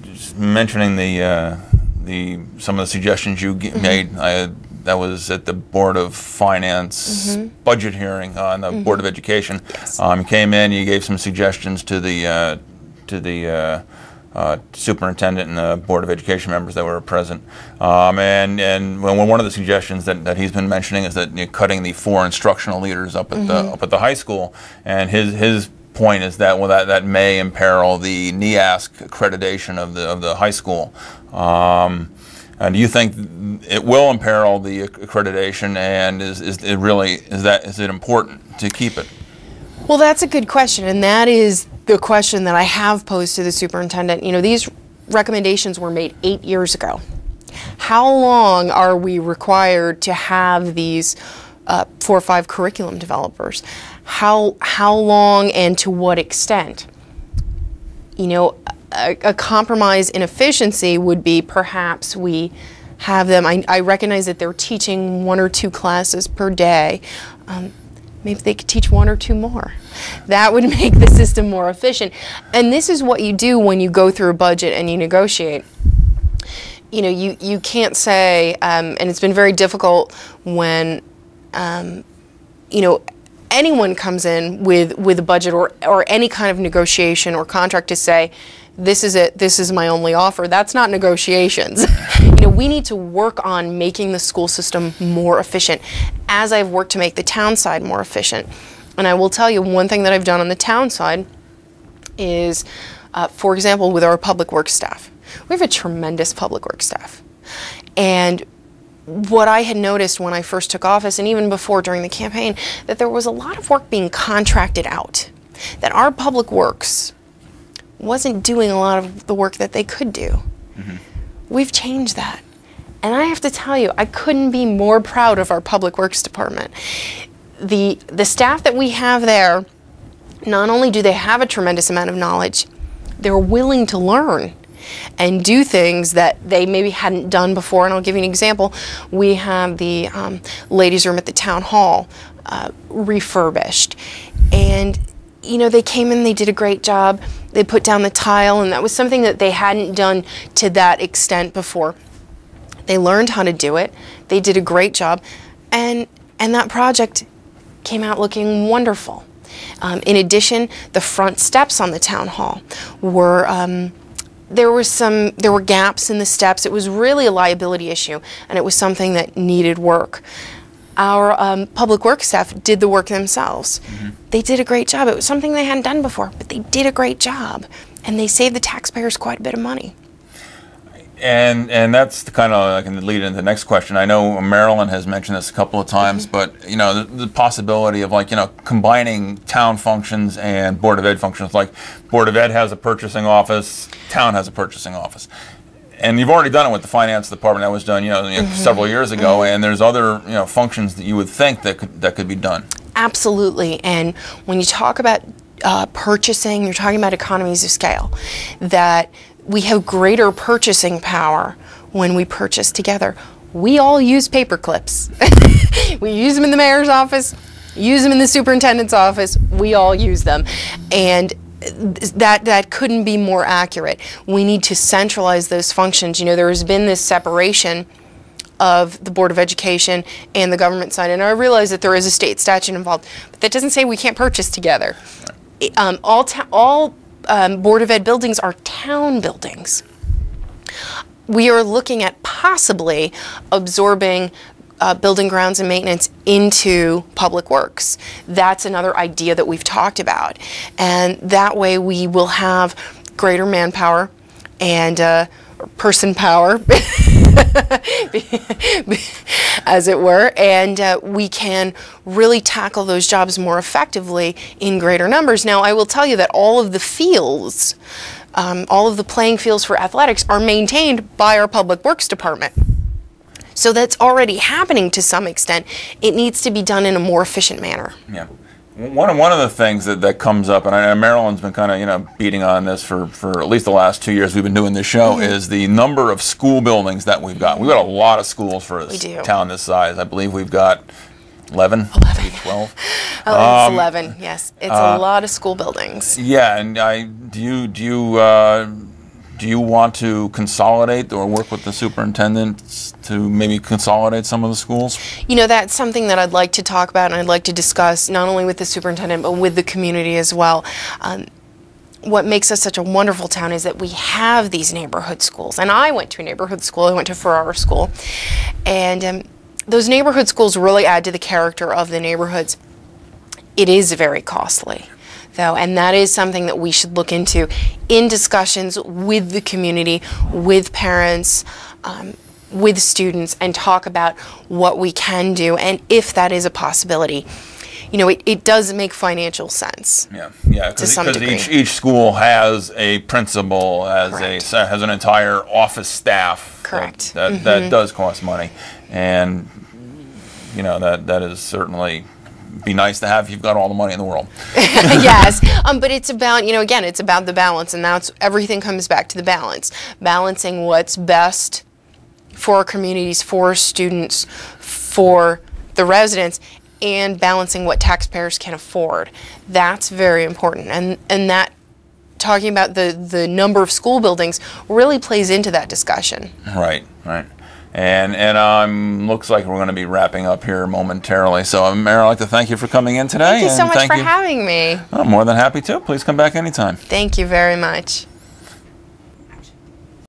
Just mentioning some of the suggestions you made. That was at the Board of Finance budget hearing on the Board of Education. Yes. You came in, you gave some suggestions to the superintendent and the Board of Education members that were present. And one of the suggestions that he's been mentioning is that cutting the 4 instructional leaders up at the high school. And his point is that that may imperil the NEASC accreditation of the high school. And do you think it will imperil the accreditation? And is it important to keep it? Well, that's a good question, and that is the question that I have posed to the superintendent. These recommendations were made 8 years ago. How long are we required to have these 4 or 5 curriculum developers? How long and to what extent? A compromise in efficiency would be perhaps we have them, I recognize that they're teaching 1 or 2 classes per day. Maybe they could teach 1 or 2 more. That would make the system more efficient. And this is what you do when you go through a budget and you negotiate. You can't say, and it's been very difficult when, anyone comes in with a budget or any kind of negotiation or contract to say, this is it, this is my only offer. That's not negotiations. We need to work on making the school system more efficient, as I've worked to make the town side more efficient. And I will tell you, one thing that I've done on the town side is, for example, with our public works staff. We have a tremendous public works staff. And what I had noticed when I first took office, and even before during the campaign, that there was a lot of work being contracted out. That our public works wasn't doing a lot of the work that they could do. We've changed that. And I have to tell you, I couldn't be more proud of our public works department. The staff that we have there, not only do they have a tremendous amount of knowledge, they're willing to learn and do things that they maybe hadn't done before. And I'll give you an example. We have the ladies' room at the town hall refurbished. And they came in, they did a great job. They put down the tile, and that was something that they hadn't done to that extent before. They learned how to do it. They did a great job. And that project came out looking wonderful. In addition, the front steps on the town hall were, there were gaps in the steps. It was really a liability issue, and it was something that needed work. Our public works staff did the work themselves. They did a great job. It was something they hadn't done before, but they did a great job, and they saved the taxpayers quite a bit of money. And that's the kind of, I can lead into the next question. I know Marilyn has mentioned this a couple of times, but the possibility of combining town functions and Board of Ed functions. Like Board of Ed has a purchasing office, town has a purchasing office. And you've already done it with the finance department. That was done, several years ago. And there's other, functions that you would think that could be done. Absolutely. And when you talk about purchasing, you're talking about economies of scale. That we have greater purchasing power when we purchase together. We all use paper clips. We use them in the mayor's office, use them in the superintendent's office. We all use them. And that couldn't be more accurate. We need to centralize those functions. There has been this separation of the Board of Education and the government side, and I realize that there is a state statute involved, but that doesn't say we can't purchase together. All Board of Ed buildings are town buildings. We are looking at possibly absorbing building grounds and maintenance into public works. That's another idea that we've talked about. And that way we will have greater manpower and person power, as it were, and we can really tackle those jobs more effectively in greater numbers. Now, I will tell you that all of the fields, all of the playing fields for athletics are maintained by our public works department. So that's already happening to some extent. It needs to be done in a more efficient manner. Yeah. One of the things that comes up, and Marilyn's been kind of beating on this for at least the last 2 years we've been doing this show, is the number of school buildings that we've got. We've got a lot of schools for a town this size. I believe we've got 11? 11. Maybe 12? Oh, it's 11. Yes, it's a lot of school buildings. Yeah, and do you want to consolidate or work with the superintendents to maybe consolidate some of the schools? You know, that's something that I'd like to talk about, and I'd like to discuss not only with the superintendent but with the community as well. What makes us such a wonderful town is that we have these neighborhood schools. And I went to a neighborhood school. I went to Ferrara School. And those neighborhood schools really add to the character of the neighborhoods. It is very costly, though, and that is something that we should look into in discussions with the community, with parents, with students, and talk about what we can do and if that is a possibility. You know, it does make financial sense. Yeah, because each school has a principal, has an entire office staff. Correct. That does cost money, and you know that is certainly be nice to have if you've got all the money in the world. Yes, but it's about, you know, again, it's about the balance, and that's everything comes back to the balance, balancing what's best for our communities, for students, for the residents, and balancing what taxpayers can afford. That's very important, and that talking about the number of school buildings really plays into that discussion. Right. And looks like we're going to be wrapping up here momentarily. So, Mayor, I'd like to thank you for coming in today. Thank you so much for having me. I'm more than happy to. Please come back anytime. Thank you very much.